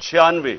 96,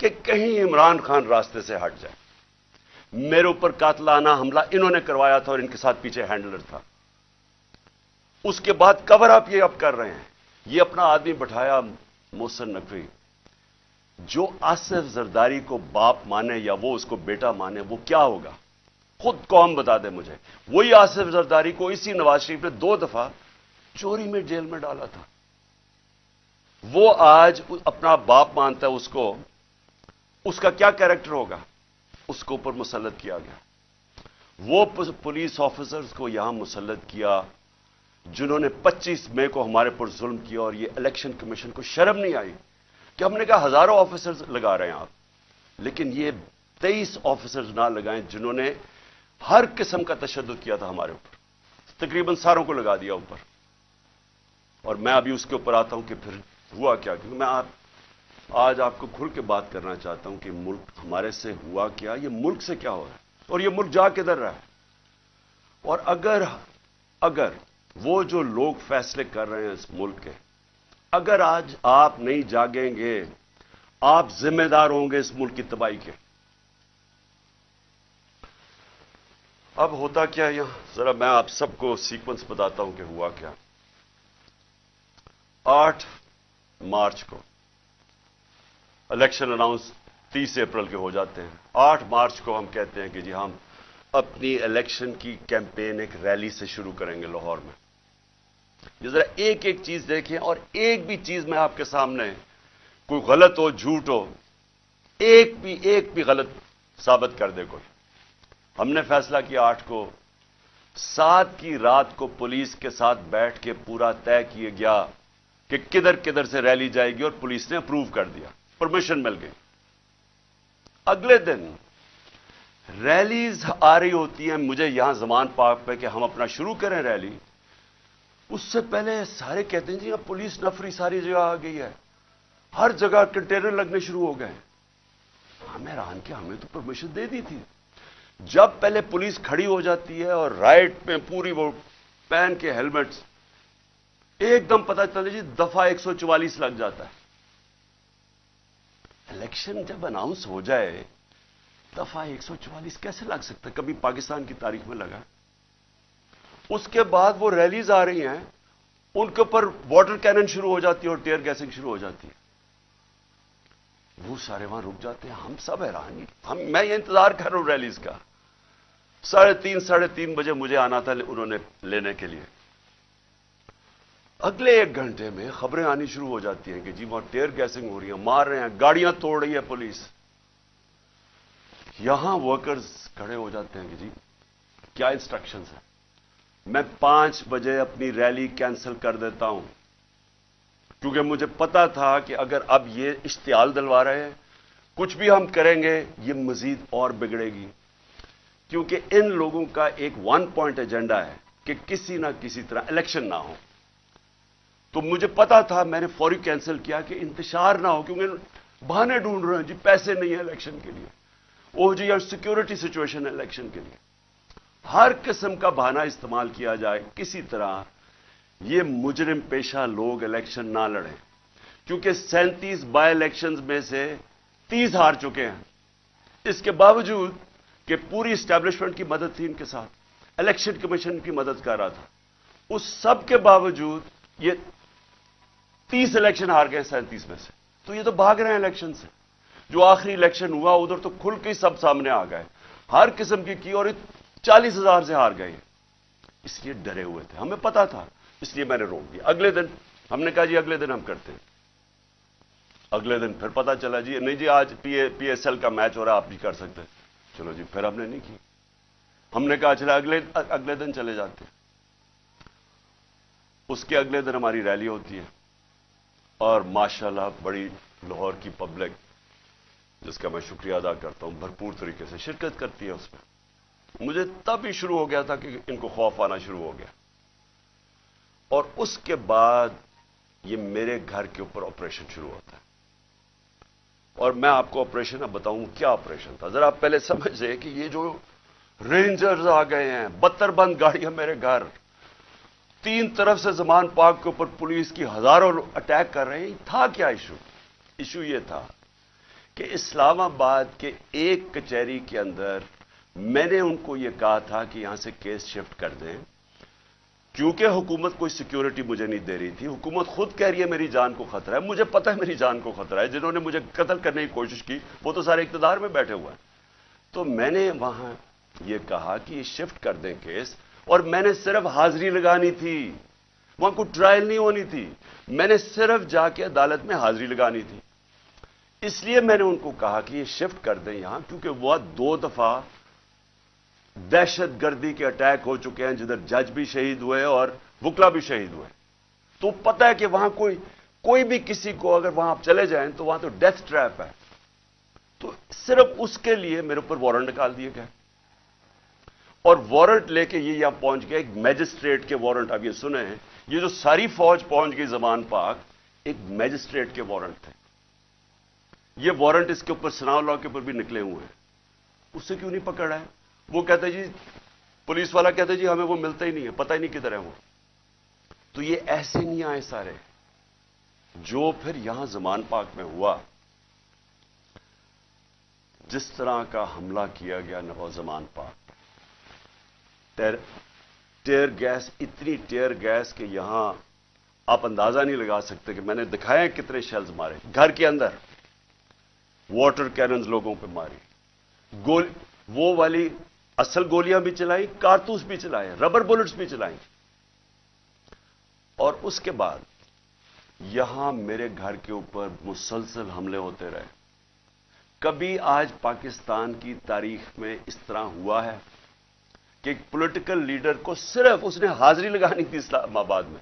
کہ کہیں عمران خان راستے سے ہٹ جائے. میرے اوپر قاتلانہ حملہ انہوں نے کروایا تھا اور ان کے ساتھ پیچھے ہینڈلر تھا. اس کے بعد کور اپ یہ اب کر رہے ہیں. یہ اپنا آدمی بٹھایا محسن نقوی, جو آصف زرداری کو باپ مانے یا وہ اس کو بیٹا مانے, وہ کیا ہوگا خود قوم بتا دے مجھے. وہی آصف زرداری کو اسی نواز شریف نے 2 دفعہ چوری میں جیل میں ڈالا تھا. وہ آج اپنا باپ مانتا ہے اس کو. اس کا کیا کیریکٹر ہوگا؟ اس کو اوپر مسلط کیا گیا. وہ پولیس آفیسرز کو یہاں مسلط کیا جنہوں نے 25 مئی کو ہمارے پر ظلم کیا, اور یہ الیکشن کمیشن کو شرم نہیں آئی کہ ہم نے کہا ہزاروں آفیسرز لگا رہے ہیں آپ, لیکن یہ 23 آفیسرز نہ لگائیں جنہوں نے ہر قسم کا تشدد کیا تھا ہمارے اوپر. تقریباً ساروں کو لگا دیا اوپر. اور میں ابھی اس کے اوپر آتا ہوں کہ پھر ہوا کیا, کیونکہ میں آج آپ کو کھل کے بات کرنا چاہتا ہوں کہ ملک ہمارے سے ہوا کیا, یہ ملک سے کیا ہو رہا ہے, اور یہ ملک جا کدھر رہا ہے. اور اگر وہ جو لوگ فیصلے کر رہے ہیں اس ملک کے, اگر آج آپ نہیں جاگیں گے, آپ ذمہ دار ہوں گے اس ملک کی تباہی کے. اب ہوتا کیا یہاں, ذرا میں آپ سب کو سیکوینس بتاتا ہوں کہ ہوا کیا. 8 مارچ کو الیکشن اناؤنس 30 اپریل کے ہو جاتے ہیں. 8 مارچ کو ہم کہتے ہیں کہ جی ہم اپنی الیکشن کی کیمپین ایک ریلی سے شروع کریں گے لاہور میں. یہ ذرا ایک ایک چیز دیکھیں, اور ایک بھی چیز میں آپ کے سامنے کوئی غلط ہو, جھوٹ ہو, ایک بھی غلط ثابت کر دے کوئی. ہم نے فیصلہ کیا 8 کو, 7 کی رات کو پولیس کے ساتھ بیٹھ کے پورا طے کیا گیا کہ کدھر کدھر سے ریلی جائے گی, اور پولیس نے اپروو کر دیا, پرمیشن مل گئی. اگلے دن ریلیز آ رہی ہوتی ہیں مجھے یہاں زمان پارک پہ کہ ہم اپنا شروع کریں ریلی. اس سے پہلے سارے کہتے ہیں جی اب پولیس نفری ساری جگہ آ گئی ہے, ہر جگہ کنٹینر لگنے شروع ہو گئے. ہمیں حیران کہ ہمیں تو پرمیشن دے دی تھی. جب پہلے پولیس کھڑی ہو جاتی ہے اور رائٹ پہ پوری وہ پہن کے ہیلمٹس, ایک دم پتہ چلے جی دفعہ 144 لگ جاتا ہے. الیکشن جب اناؤنس ہو جائے دفعہ 144 کیسے لگ سکتا ہے؟ کبھی پاکستان کی تاریخ میں لگا. اس کے بعد وہ ریلیز آ رہی ہیں, ان کے اوپر واٹر کینن شروع ہو جاتی ہے اور ٹیئر گیسنگ شروع ہو جاتی ہے. وہ سارے وہاں رک جاتے ہیں. ہم سب حیران, میں یہ انتظار کر رہا ہوں ریلیز کا. 3:30 بجے مجھے آنا تھا انہوں نے لینے کے لیے. اگلے 1 گھنٹے میں خبریں آنی شروع ہو جاتی ہیں کہ جی وہاں ٹیئر گیسنگ ہو رہی ہے, مار رہے ہیں, گاڑیاں توڑ رہی ہے پولیس. یہاں ورکرز کھڑے ہو جاتے ہیں کہ جی کیا انسٹرکشنز ہیں. میں 5 بجے اپنی ریلی کینسل کر دیتا ہوں, کیونکہ مجھے پتا تھا کہ اگر اب یہ اشتعال دلوا رہے ہیں, کچھ بھی ہم کریں گے یہ مزید اور بگڑے گی. کیونکہ ان لوگوں کا ایک 1 پوائنٹ ایجنڈا ہے کہ کسی نہ کسی طرح الیکشن نہ ہو. تو مجھے پتا تھا, میں نے فوری کینسل کیا کہ انتشار نہ ہو, کیونکہ بہانے ڈھونڈ رہے ہیں جی پیسے نہیں ہیں الیکشن کے لیے, او جی یا سیکورٹی سچویشن ہے الیکشن کے لیے. ہر قسم کا بہانہ استعمال کیا جائے, کسی طرح یہ مجرم پیشہ لوگ الیکشن نہ لڑیں. کیونکہ 37 بائی الیکشنز میں سے 30 ہار چکے ہیں. اس کے باوجود کہ پوری اسٹیبلشمنٹ کی مدد تھی ان کے ساتھ, الیکشن کمیشن کی مدد کر رہا تھا, اس سب کے باوجود یہ 30 الیکشن ہار گئے 37 میں سے. تو یہ تو بھاگ رہے ہیں الیکشن سے. جو آخری الیکشن ہوا ادھر تو کھل کے سب سامنے آ گئے, ہر قسم کی اور 40,000 سے ہار گئے. اس لیے ڈرے ہوئے تھے, ہمیں پتا تھا, اس لیے میں نے روک دیا. اگلے دن ہم نے کہا جی اگلے دن ہم کرتے ہیں. اگلے دن پھر پتا چلا جی نہیں جی آج پی ایس ایل کا میچ ہو رہا ہے, آپ بھی کر سکتے ہیں. چلو جی, پھر ہم نے نہیں کی. ہم نے کہا چلا اگلے دن چلے جاتے ہیں. اس کے اگلے دن ہماری ریلی ہوتی ہے, اور ماشاءاللہ بڑی لاہور کی پبلک, جس کا میں شکریہ ادا کرتا ہوں, بھرپور طریقے سے شرکت کرتی ہے اس میں. مجھے تب ہی شروع ہو گیا تھا کہ ان کو خوف آنا شروع ہو گیا. اور اس کے بعد یہ میرے گھر کے اوپر آپریشن شروع ہوتا ہے. اور میں آپ کو آپریشن اب بتاؤں کیا آپریشن تھا. ذرا آپ پہلے سمجھیں کہ یہ جو رینجرز آ گئے ہیں, 72 بند گاڑیاں میرے گھر, 3 طرف سے زمان پاک کے اوپر پولیس کی ہزاروں اٹیک کر رہے ہیں. تھا کیا ایشو یہ تھا کہ اسلام آباد کے ایک کچہری کے اندر میں نے ان کو یہ کہا تھا کہ یہاں سے کیس شفٹ کر دیں، کیونکہ حکومت کوئی سیکیورٹی مجھے نہیں دے رہی تھی. حکومت خود کہہ رہی ہے میری جان کو خطرہ ہے، مجھے پتہ ہے میری جان کو خطرہ ہے. جنہوں نے مجھے قتل کرنے کی کوشش کی وہ تو سارے اقتدار میں بیٹھے ہوئے ہیں. تو میں نے وہاں یہ کہا کہ یہ شفٹ کر دیں کیس، اور میں نے صرف حاضری لگانی تھی، وہاں کوئی ٹرائل نہیں ہونی تھی. میں نے صرف جا کے عدالت میں حاضری لگانی تھی. اس لیے میں نے ان کو کہا کہ یہ شفٹ کر دیں یہاں، کیونکہ وہ 2 دفعہ دہشت گردی کے اٹیک ہو چکے ہیں جدھر جج بھی شہید ہوئے اور وکلا بھی شہید ہوئے. تو پتہ ہے کہ وہاں کوئی بھی کسی کو اگر وہاں آپ چلے جائیں تو وہاں تو ڈیتھ ٹریپ ہے. تو صرف اس کے لیے میرے اوپر وارنٹ نکال دیے گئے، اور وارنٹ لے کے یہ یہاں پہنچ گئے. ایک میجسٹریٹ کے وارنٹ آپ یہ سنے ہیں، یہ جو ساری فوج پہنچ گئی زمان پاک، ایک میجسٹریٹ کے وارنٹ تھے. یہ وارنٹ اس کے اوپر سناؤ لا کے اوپر بھی نکلے ہوئے ہیں. اس سے کیوں نہیں پکڑ رہا ہے؟ وہ کہتے جی، پولیس والا کہتے جی ہمیں وہ ملتا ہی نہیں ہے، پتہ ہی نہیں کدھر ہے وہ. تو یہ ایسے نہیں آئے سارے. جو پھر یہاں زمان پاک میں ہوا، جس طرح کا حملہ کیا گیا نواز زمان پاک، ٹیئر گیس، اتنی ٹیئر گیس کہ یہاں آپ اندازہ نہیں لگا سکتے کہ میں نے دکھایا کتنے شیلز مارے گھر کے اندر. واٹر کیننز لوگوں پہ ماری، وہ والی اصل گولیاں بھی چلائیں، کارتوس بھی چلائے، ربر بلٹس بھی چلائیں. اور اس کے بعد یہاں میرے گھر کے اوپر مسلسل حملے ہوتے رہے. کبھی آج پاکستان کی تاریخ میں اس طرح ہوا ہے کہ ایک پولیٹیکل لیڈر کو صرف اس نے حاضری لگانی تھی اسلام آباد میں.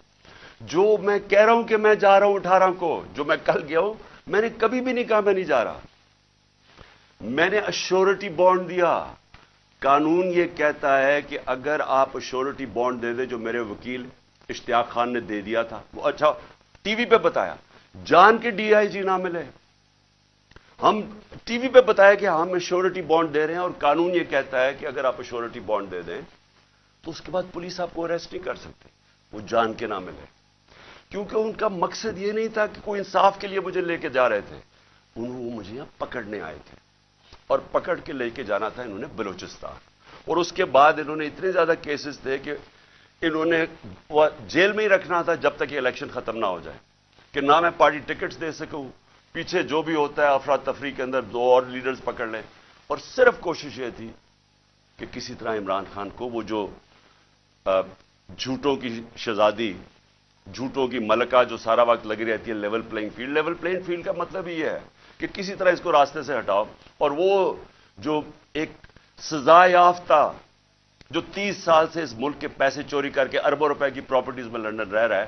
جو میں کہہ رہا ہوں کہ میں جا رہا ہوں 18 کو، جو میں کل گیا ہوں، میں نے کبھی بھی نہیں کہا میں نہیں جا رہا. میں نے ایشورٹی بانڈ دیا. قانون یہ کہتا ہے کہ اگر آپ ایشورٹی بانڈ دے دیں، جو میرے وکیل اشتیاق خان نے دے دیا تھا، وہ اچھا ٹی وی پہ بتایا، جان کے ڈی آئی جی نہ ملے، ہم ٹی وی پہ بتایا کہ ہم ایشورٹی بانڈ دے رہے ہیں، اور قانون یہ کہتا ہے کہ اگر آپ ایشورٹی بانڈ دے دیں تو اس کے بعد پولیس آپ کو اریسٹ نہیں کر سکتے، وہ جان کے نہ ملے. کیونکہ ان کا مقصد یہ نہیں تھا کہ کوئی انصاف کے لیے مجھے لے کے جا رہے تھے، وہ مجھے یہاں پکڑنے آئے تھے، اور پکڑ کے لے کے جانا تھا انہوں نے بلوچستان. اور اس کے بعد انہوں نے اتنے زیادہ کیسز تھے کہ انہوں نے جیل میں ہی رکھنا تھا جب تک یہ الیکشن ختم نہ ہو جائے، کہ نہ میں پارٹی ٹکٹس دے سکوں، پیچھے جو بھی ہوتا ہے افراتفری کے اندر 2 اور لیڈرز پکڑ لیں. اور صرف کوشش یہ تھی کہ کسی طرح عمران خان کو، وہ جو جھوٹوں کی شہزادی، جھوٹوں کی ملکہ جو سارا وقت لگی رہتی ہے level playing field. Level playing field کا مطلب یہ ہے کہ کسی طرح اس کو راستے سے ہٹاؤ. اور وہ جو ایک سزا یافتہ جو 30 سال سے اس ملک کے پیسے چوری کر کے اربوں روپے کی پراپرٹیز میں لندن رہ رہا ہے،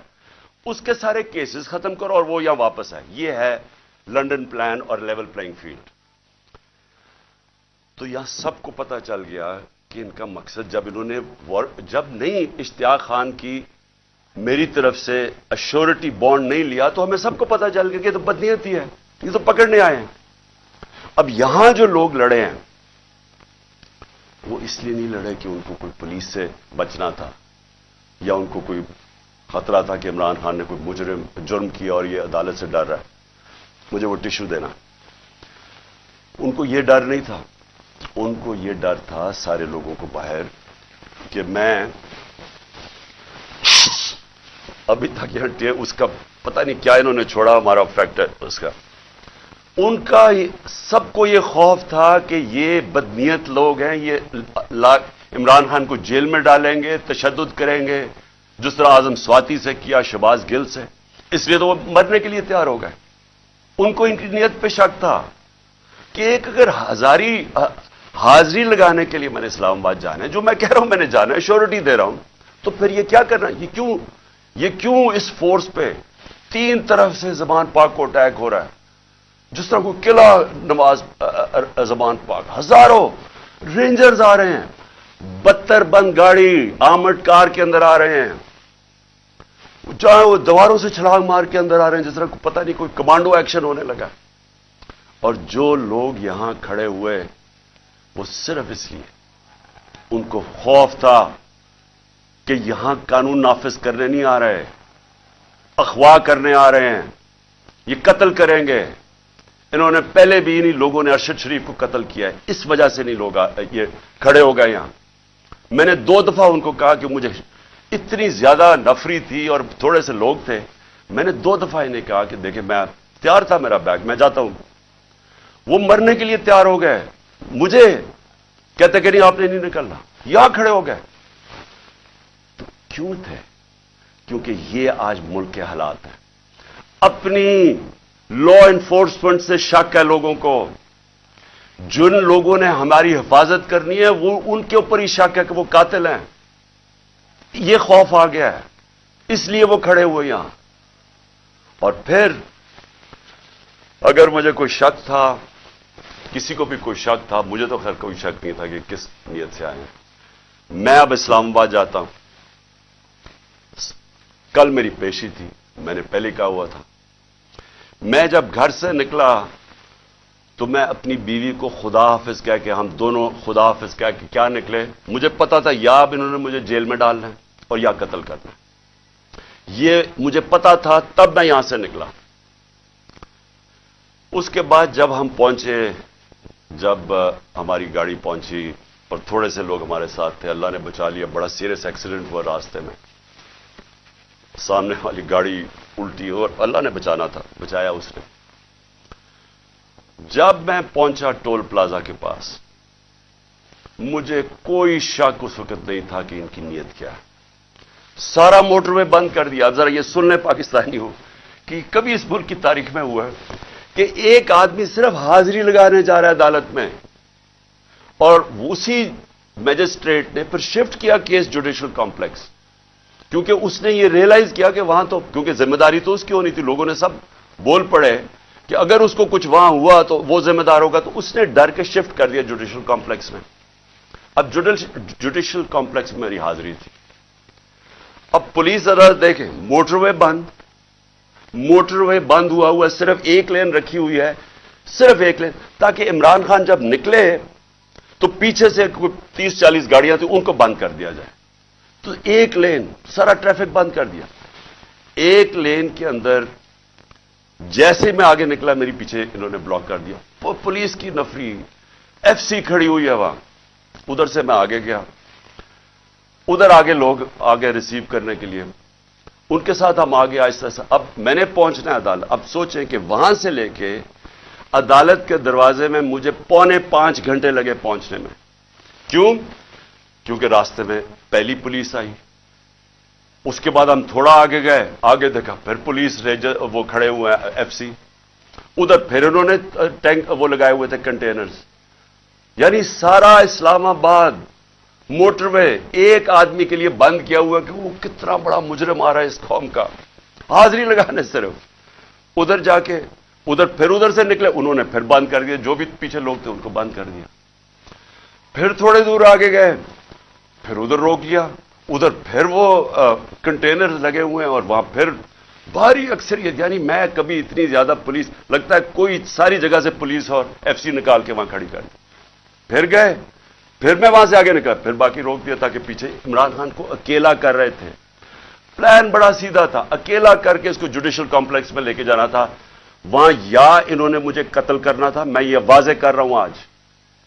اس کے سارے کیسز ختم کرو اور وہ یہاں واپس آئے. یہ ہے لنڈن پلان اور لیول پلینگ فیلڈ. تو یہاں سب کو پتا چل گیا کہ ان کا مقصد، جب نہیں اشتیاق خان کی میری طرف سے ایشورٹی بانڈ نہیں لیا تو ہمیں سب کو پتا چل گیا کہ یہ تو بدنیتی ہے، یہ تو پکڑنے آئے ہیں. اب یہاں جو لوگ لڑے ہیں وہ اس لیے نہیں لڑے کہ ان کو کوئی پولیس سے بچنا تھا، یا ان کو کوئی خطرہ تھا کہ عمران خان نے کوئی جرم کیا اور یہ عدالت سے ڈر رہا ہے مجھے وہ ٹشو دینا. ان کو یہ ڈر نہیں تھا. ان کو یہ ڈر تھا سارے لوگوں کو باہر کہ میں ابھی تک یہاں اس کا پتہ نہیں کیا انہوں نے چھوڑا ہمارا فیکٹر اس کا. ان کا سب کو یہ خوف تھا کہ یہ بدنیت لوگ ہیں، یہ عمران خان کو جیل میں ڈالیں گے، تشدد کریں گے، جس طرح اعظم سواتی سے کیا، شہباز گل سے. اس لیے تو وہ مرنے کے لیے تیار ہو گئے. ان کو ان کی نیت پہ شک تھا کہ ایک اگر حاضری لگانے کے لیے میں نے اسلام آباد جانا ہے، جو میں کہہ رہا ہوں میں نے جانا ہے، شیورٹی دے رہا ہوں، تو پھر یہ کیا کرنا، یہ کیوں اس فورس پہ 3 طرف سے زمان پاک کو اٹیک ہو رہا ہے، جس طرح کوئی قلعہ نواز زمان پاک، ہزاروں رینجرز آ رہے ہیں، 72 بند گاڑی آرمڈ کار کے اندر آ رہے ہیں، چاہے وہ دیواروں سے چھلانگ مار کے اندر آ رہے ہیں، جس طرح پتہ نہیں کوئی کمانڈو ایکشن ہونے لگا. اور جو لوگ یہاں کھڑے ہوئے وہ صرف اس لیے ان کو خوف تھا کہ یہاں قانون نافذ کرنے نہیں آ رہے، اغوا کرنے آ رہے ہیں، یہ قتل کریں گے، انہوں نے پہلے بھی انہی لوگوں نے ارشد شریف کو قتل کیا ہے، اس وجہ سے نہیں لوگ یہ کھڑے ہو گئے یہاں۔ میں نے 2 دفعہ ان کو کہا کہ مجھے اتنی زیادہ نفری تھی اور تھوڑے سے لوگ تھے، میں نے 2 دفعہ انہیں کہا کہ دیکھیں میں تیار تھا، میرا بیگ میں جاتا ہوں، وہ مرنے کے لیے تیار ہو گئے، مجھے کہتے کہ نہیں آپ نے نہیں نکلنا، یہاں کھڑے ہو گئے۔ تو کیوں تھے؟ کیونکہ یہ آج ملک کے حالات ہیں۔ اپنی لا انفورسمنٹ سے شک ہے لوگوں کو، جن لوگوں نے ہماری حفاظت کرنی ہے وہ ان کے اوپر ہی شک ہے کہ وہ قاتل ہیں، یہ خوف آ گیا ہے، اس لیے وہ کھڑے ہوئے یہاں۔ اور پھر اگر مجھے کوئی شک تھا، کسی کو بھی کوئی شک تھا، مجھے تو خیر کوئی شک نہیں تھا کہ کس نیت سے آئے ہیں۔ میں اب اسلام آباد جاتا ہوں، کل میری پیشی تھی، میں نے پہلے کہا ہوا تھا، میں جب گھر سے نکلا تو میں اپنی بیوی کو خدا حافظ کہہ کے، ہم دونوں خدا حافظ کہہ کے کیا نکلے، مجھے پتا تھا یا اب انہوں نے مجھے جیل میں ڈالنا ہے اور یا قتل کرنا ہے، یہ مجھے پتا تھا، تب میں یہاں سے نکلا۔ اس کے بعد جب ہم پہنچے، جب ہماری گاڑی پہنچی اور تھوڑے سے لوگ ہمارے ساتھ تھے، اللہ نے بچا لیا، بڑا سیریس ایکسیڈنٹ ہوا راستے میں، سامنے والی گاڑی الٹی اور اللہ نے بچانا تھا، بچایا اس نے۔ جب میں پہنچا ٹول پلازا کے پاس، مجھے کوئی شک اس وقت نہیں تھا کہ ان کی نیت کیا ہے۔ سارا موٹر وے بند کر دیا۔ اب ذرا یہ سن لیں پاکستانی ہو کہ کبھی اس ملک کی تاریخ میں ہوا ہے کہ ایک آدمی صرف حاضری لگانے جا رہا ہے عدالت میں، اور اسی میجسٹریٹ نے پھر شفٹ کیا کیس جوڈیشل کمپلیکس، کیونکہ اس نے یہ ریئلائز کیا کہ وہاں تو کیونکہ ذمہ داری تو اس کی ہونی تھی، لوگوں نے سب بول پڑے کہ اگر اس کو کچھ وہاں ہوا تو وہ ذمہ دار ہوگا، تو اس نے ڈر کے شفٹ کر دیا جوڈیشل کمپلیکس میں۔ اب جوڈیشل کمپلیکس میں میری حاضری تھی۔ اب پولیس ذرا دیکھیں، موٹر وے بند ہوا صرف ایک لین رکھی ہوئی ہے، صرف ایک لین، تاکہ عمران خان جب نکلے تو پیچھے سے 30-40 گاڑیاں تھیں، ان کو بند کر دیا جائے۔ تو ایک لین، سارا ٹریفک بند کر دیا۔ ایک لین کے اندر جیسے میں آگے نکلا، میری پیچھے انہوں نے بلاک کر دیا، پولیس کی نفری، ایف سی کھڑی ہوئی ہے وہاں۔ ادھر سے میں آگے گیا، ادھر آگے لوگ آگے ریسیو کرنے کے لیے، ان کے ساتھ ہم آگے آہستہ آہستہ۔ اب میں نے پہنچنا ہے عدالت، اب سوچیں کہ وہاں سے لے کے عدالت کے دروازے میں مجھے 4.25 گھنٹے لگے پہنچنے میں۔ کیوں؟ کیونکہ راستے میں پہلی پولیس آئی، اس کے بعد ہم تھوڑا آگے گئے، آگے دیکھا پھر پولیس ریجر وہ کھڑے ہوئے ہیں ایف سی، ادھر پھر انہوں نے ٹینک وہ لگائے ہوئے تھے کنٹینرز، یعنی سارا اسلام آباد موٹر وے ایک آدمی کے لیے بند کیا ہوا کہ وہ کتنا بڑا مجرم آ رہا ہے اس قوم کا، حاضری لگانے صرف۔ ادھر جا کے ادھر سے نکلے، انہوں نے پھر بند کر دیا، جو بھی پیچھے لوگ تھے ان کو بند کر دیا۔ پھر تھوڑے دور آگے گئے، پھر ادھر روک لیا، ادھر پھر وہ کنٹینر لگے ہوئے ہیں، اور وہاں پھر بھاری اکثریت، یعنی میں کبھی اتنی زیادہ پولیس، لگتا ہے کوئی ساری جگہ سے پولیس اور ایف سی نکال کے وہاں کھڑی کر دی۔ پھر گئے، پھر میں وہاں سے آگے نکلا، پھر باقی روک دیا، تاکہ پیچھے عمران خان کو اکیلا کر رہے تھے۔ پلان بڑا سیدھا تھا، اکیلا کر کے اس کو جوڈیشل کمپلیکس میں لے کے جانا تھا۔ وہاں یا انہوں نے مجھے قتل کرنا تھا، میں یہ واضح کر رہا ہوں آج،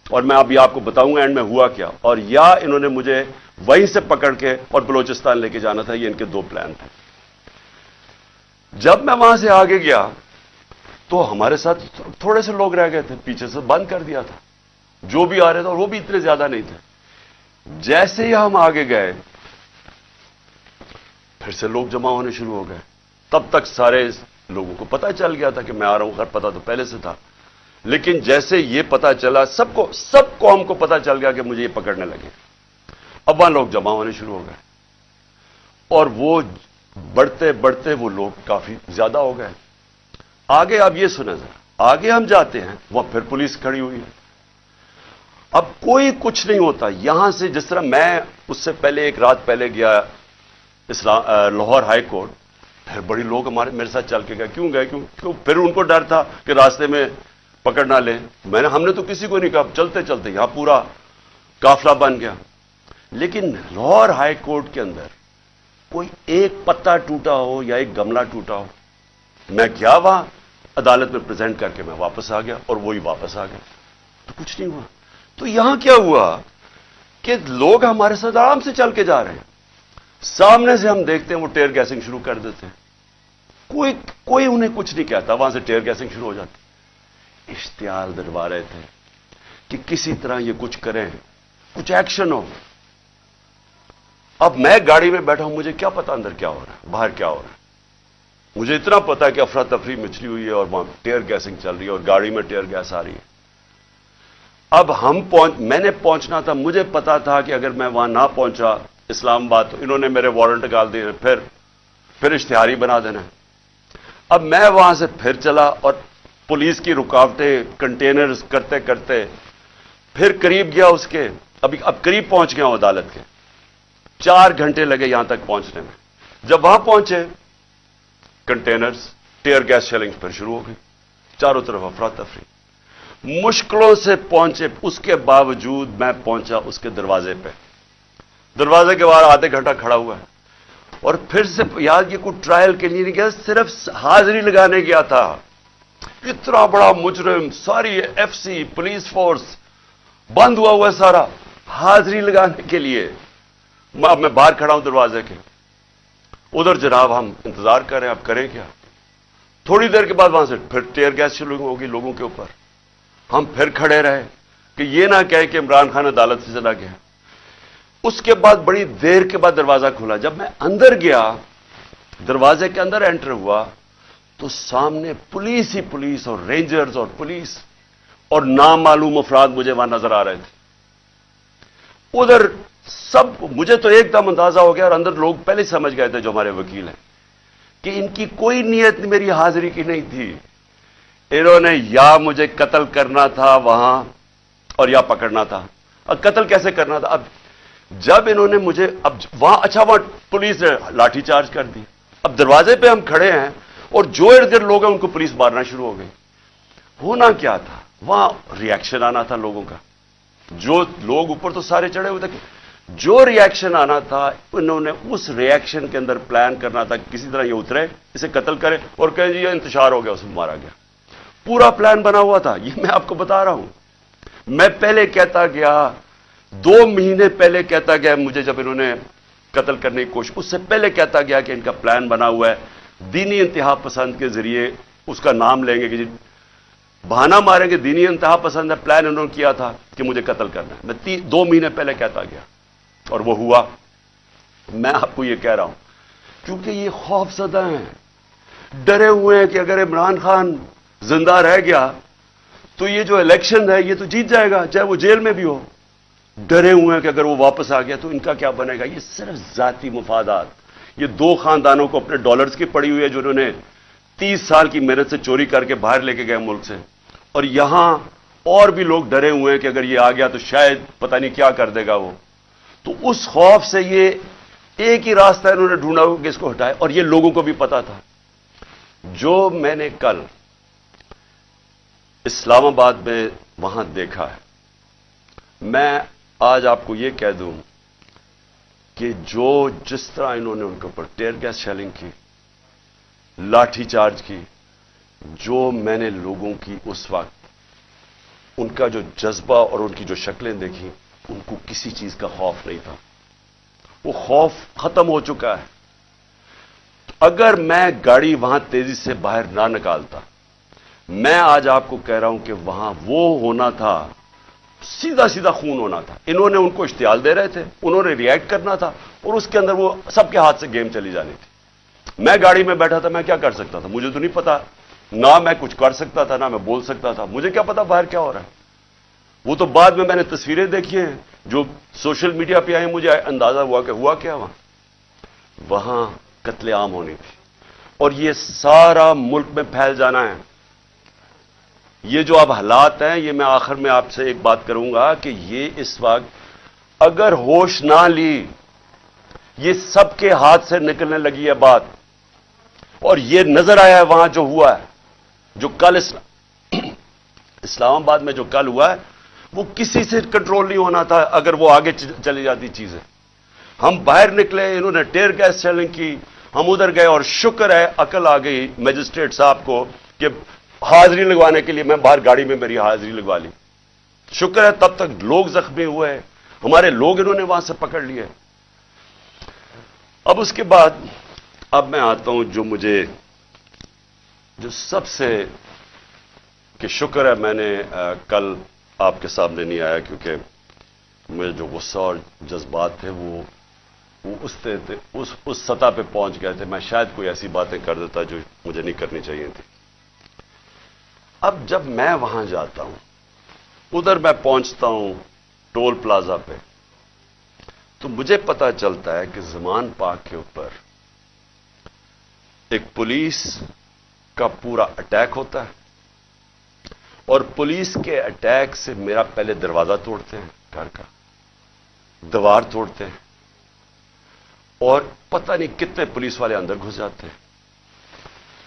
اور میں ابھی آپ کو بتاؤں گا اینڈ میں ہوا کیا، اور یا انہوں نے مجھے وہیں سے پکڑ کے اور بلوچستان لے کے جانا تھا۔ یہ ان کے 2 پلان تھے۔ جب میں وہاں سے آگے گیا تو ہمارے ساتھ تھوڑے سے لوگ رہ گئے تھے، پیچھے سے بند کر دیا تھا، جو بھی آ رہے تھے، اور وہ بھی اتنے زیادہ نہیں تھے۔ جیسے ہی ہم آگے گئے، پھر سے لوگ جمع ہونے شروع ہو گئے۔ تب تک سارے لوگوں کو پتہ چل گیا تھا کہ میں آ رہا ہوں، خیر پتہ تو پہلے سے تھا، لیکن جیسے یہ پتہ چلا، سب قوم کو پتہ چل گیا کہ مجھے یہ پکڑنے لگے۔ اب وہاں لوگ جمع ہونے شروع ہو گئے، اور وہ بڑھتے بڑھتے وہ لوگ کافی زیادہ ہو گئے۔ آگے آپ یہ سنیں ذرا، آگے ہم جاتے ہیں، وہاں پھر پولیس کھڑی ہوئی ہے۔ اب کوئی کچھ نہیں ہوتا یہاں سے، جس طرح میں اس سے پہلے ایک رات پہلے گیا لاہور ہائی کورٹ، پھر بڑی لوگ میرے ساتھ چل کے گئے۔ کیوں گئے؟ کیوں پھر ان کو ڈر تھا کہ راستے میں پکڑ نہ لیں۔ ہم نے تو کسی کو نہیں کہا، چلتے چلتے یہاں پورا قافلہ بن گیا۔ لیکن لاہور ہائی کورٹ کے اندر کوئی ایک پتا ٹوٹا ہو یا ایک گملہ ٹوٹا ہو؟ میں گیا وہاں، عدالت میں پریزنٹ کر کے میں واپس آ گیا اور وہی واپس آ گیا، تو کچھ نہیں ہوا۔ تو یہاں کیا ہوا کہ لوگ ہمارے ساتھ آرام سے چل کے جا رہے ہیں، سامنے سے ہم دیکھتے ہیں وہ ٹیئر گیسنگ شروع کر دیتے ہیں، کوئی انہیں کچھ نہیں کہتا، وہاں سے ٹیئر گیسنگ شروع ہو جاتی۔ اشتعال دلوا رہے تھے کہ کسی طرح یہ کچھ کریں، کچھ ایکشن ہو۔ اب میں گاڑی میں بیٹھا ہوں، مجھے کیا پتا اندر کیا ہو رہا ہے، باہر کیا ہو رہا ہے۔ مجھے اتنا پتا ہے کہ افراتفری مچلی ہوئی ہے اور وہاں ٹیئر گیسنگ چل رہی ہے اور گاڑی میں ٹیئر گیس آ رہی ہے۔ اب میں نے پہنچنا تھا، مجھے پتا تھا کہ اگر میں وہاں نہ پہنچا اسلام آباد تو انہوں نے میرے وارنٹ نکال دیے، پھر اشتہاری بنا دینا۔ اب میں وہاں سے پھر چلا اور پولیس کی رکاوٹیں کنٹینرز کرتے کرتے پھر قریب گیا اس کے، اب قریب پہنچ گیا ہوں عدالت کے۔ 4 گھنٹے لگے یہاں تک پہنچنے میں۔ جب وہاں پہنچے کنٹینرز ٹیئر گیس شیلنگ پھر شروع ہو گئی، چاروں طرف افراتفری، مشکلوں سے پہنچے۔ اس کے باوجود میں پہنچا اس کے دروازے پہ، دروازے کے باہر آدھے گھنٹہ کھڑا ہوا ہے، اور پھر سے یاد یہ کوئی ٹرائل کے لیے نہیں گیا، صرف حاضری لگانے گیا تھا۔ اتنا بڑا مجرم، ساری ایف سی پولیس فورس بند ہوا ہے سارا، حاضری لگانے کے لیے۔ اب میں باہر کھڑا ہوں دروازے کے، ادھر جناب ہم انتظار کر رہے ہیں، اب کریں کیا؟ تھوڑی دیر کے بعد وہاں سے پھر ٹیئر گیس شروع ہوگی لوگوں کے اوپر۔ ہم پھر کھڑے رہے کہ یہ نہ کہے کہ عمران خان عدالت سے چلا گیا۔ اس کے بعد بڑی دیر کے بعد دروازہ کھلا، جب میں اندر گیا، دروازے کے اندر انٹر ہوا تو سامنے پولیس ہی پولیس اور رینجرز اور پولیس اور نامعلوم افراد مجھے وہاں نظر آ رہے تھے۔ ادھر سب، مجھے تو ایک دم اندازہ ہو گیا اور اندر لوگ پہلے سمجھ گئے تھے جو ہمارے وکیل ہیں کہ ان کی کوئی نیت میری حاضری کی نہیں تھی۔ انہوں نے یا مجھے قتل کرنا تھا وہاں اور یا پکڑنا تھا۔ اب قتل کیسے کرنا تھا؟ اب جب انہوں نے مجھے وہاں وہاں پولیس نے لاٹھی چارج کر دی۔ اب دروازے پہ ہم کھڑے ہیں اور جو ارد گرد لوگ ہیں ان کو پولیس مارنا شروع ہو گئی۔ ہونا کیا تھا وہاں؟ ری ایکشن آنا تھا لوگوں کا۔ جو لوگ اوپر تو سارے چڑھے ہوئے تھے، جو ری ایکشن آنا تھا انہوں نے اس ری ایکشن کے اندر پلان کرنا تھا کہ کسی طرح یہ اترے، اسے قتل کرے اور کہے جی یہ انتشار ہو گیا، اس میں مارا گیا۔ پورا پلان بنا ہوا تھا، یہ میں آپ کو بتا رہا ہوں۔ میں پہلے کہتا گیا، 2 مہینے پہلے کہتا گیا مجھے، جب انہوں نے قتل کرنے کی کوشش، اس سے پہلے کہتا گیا کہ ان کا پلان بنا ہوا ہے، دینی انتہا پسند کے ذریعے اس کا نام لیں گے کہ جی بہانہ ماریں گے، دینی انتہا پسند ہے، پلان انہوں نے کیا تھا کہ مجھے قتل کرنا ہے۔ میں 2 مہینے پہلے کہتا گیا اور وہ ہوا۔ میں آپ کو یہ کہہ رہا ہوں کیونکہ یہ خوف زدہ ہیں، ڈرے ہوئے ہیں کہ اگر عمران خان زندہ رہ گیا تو یہ جو الیکشن ہے یہ تو جیت جائے گا، چاہے وہ جیل میں بھی ہو۔ ڈرے ہوئے ہیں کہ اگر وہ واپس آ گیا تو ان کا کیا بنے گا۔ یہ صرف ذاتی مفادات، یہ 2 خاندانوں کو اپنے ڈالرز کی پڑی ہوئی ہے جو انہوں نے 30 سال کی محنت سے چوری کر کے باہر لے کے گئے ملک سے، اور یہاں اور بھی لوگ ڈرے ہوئے ہیں کہ اگر یہ آ گیا تو شاید پتہ نہیں کیا کر دے گا وہ۔ تو اس خوف سے یہ ایک ہی راستہ انہوں نے ڈھونڈا کہ اس کو ہٹائے، اور یہ لوگوں کو بھی پتا تھا۔ جو میں نے کل اسلام آباد میں وہاں دیکھا ہے، میں آج آپ کو یہ کہہ دوں کہ جس طرح انہوں نے ان کے اوپر ٹیئر گیس شیلنگ کی، لاٹھی چارج کی، جو میں نے لوگوں کی اس وقت ان کا جو جذبہ اور ان کی جو شکلیں دیکھی، ان کو کسی چیز کا خوف نہیں تھا، وہ خوف ختم ہو چکا ہے۔ اگر میں گاڑی وہاں تیزی سے باہر نہ نکالتا، میں آج آپ کو کہہ رہا ہوں کہ وہاں وہ ہونا تھا، سیدھا سیدھا خون ہونا تھا۔ انہوں نے ان کو اشتعال دے رہے تھے، انہوں نے ریئیکٹ کرنا تھا، اور اس کے اندر وہ سب کے ہاتھ سے گیم چلی جانی تھی۔ میں گاڑی میں بیٹھا تھا، میں کیا کر سکتا تھا؟ مجھے تو نہیں پتا، نہ میں کچھ کر سکتا تھا، نہ میں بول سکتا تھا، مجھے کیا پتا باہر کیا ہو رہا ہے۔ وہ تو بعد میں نے تصویریں دیکھی ہیں جو سوشل میڈیا پہ آئی، مجھے اندازہ ہوا کہ ہوا کیا وہاں قتل عام ہونی تھی، اور یہ سارا ملک میں پھیل جانا ہے۔ یہ جو اب حالات ہیں، یہ میں آخر میں آپ سے ایک بات کروں گا کہ یہ اس وقت اگر ہوش نہ لی، یہ سب کے ہاتھ سے نکلنے لگی ہے بات، اور یہ نظر آیا ہے وہاں جو ہوا ہے، جو کل اسلام آباد میں جو کل ہوا ہے، وہ کسی سے کنٹرول نہیں ہونا تھا اگر وہ آگے چلی جاتی چیزیں۔ ہم باہر نکلے، انہوں نے ٹیئر گیس شیلنگ کی، ہم ادھر گئے، اور شکر ہے عقل آ گئی میجسٹریٹ صاحب کو کہ حاضری لگوانے کے لیے میں باہر گاڑی میں میری حاضری لگوا لی. شکر ہے تب تک لوگ زخمی ہوئے, ہمارے لوگ انہوں نے وہاں سے پکڑ لیے. اب اس کے بعد اب میں آتا ہوں جو سب سے کہ شکر ہے میں نے کل آپ کے سامنے نہیں آیا, کیونکہ میرے جو غصہ اور جذبات تھے وہ اس سطح پہ پہنچ گئے تھے. میں شاید کوئی ایسی باتیں کر دیتا جو مجھے نہیں کرنی چاہیے تھی. اب جب میں وہاں جاتا ہوں, ادھر میں پہنچتا ہوں ٹول پلازا پہ, تو مجھے پتا چلتا ہے کہ زمان پاک کے اوپر ایک پولیس کا پورا اٹیک ہوتا ہے, اور پولیس کے اٹیک سے میرا پہلے دروازہ توڑتے ہیں, گھر کا دیوار توڑتے ہیں, اور پتہ نہیں کتنے پولیس والے اندر گھس جاتے ہیں.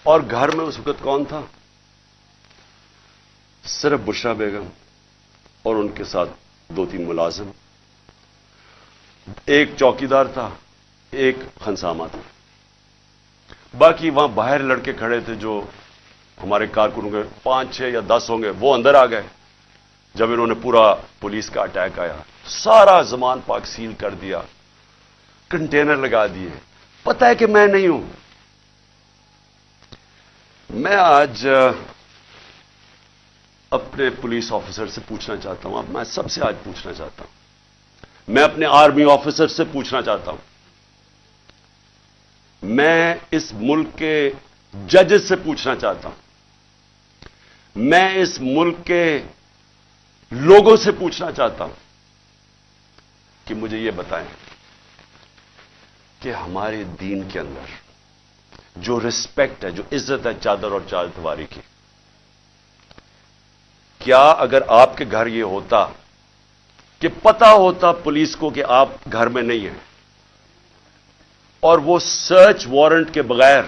اور گھر میں اس وقت کون تھا؟ صرف بشرا بیگم اور ان کے ساتھ 2-3 ملازم, ایک چوکیدار تھا, ایک خنسامہ تھا. باقی وہاں باہر لڑکے کھڑے تھے جو ہمارے کارکنوں کے 5-6 یا 10 ہوں گے, وہ اندر آ گئے جب انہوں نے پورا پولیس کا اٹیک آیا. سارا زمان پاک سیل کر دیا, کنٹینر لگا دیے. پتہ ہے کہ میں نہیں ہوں. میں آج اپنے پولیس آفیسر سے پوچھنا چاہتا ہوں, اب میں سب سے آج پوچھنا چاہتا ہوں, میں اپنے آرمی آفیسر سے پوچھنا چاہتا ہوں, میں اس ملک کے ججز سے پوچھنا چاہتا ہوں, میں اس ملک کے لوگوں سے پوچھنا چاہتا ہوں کہ مجھے یہ بتائیں کہ ہمارے دین کے اندر جو رسپیکٹ ہے, جو عزت ہے چادر اور چارتواری کی, کیا اگر آپ کے گھر یہ ہوتا کہ پتا ہوتا پولیس کو کہ آپ گھر میں نہیں ہیں, اور وہ سرچ وارنٹ کے بغیر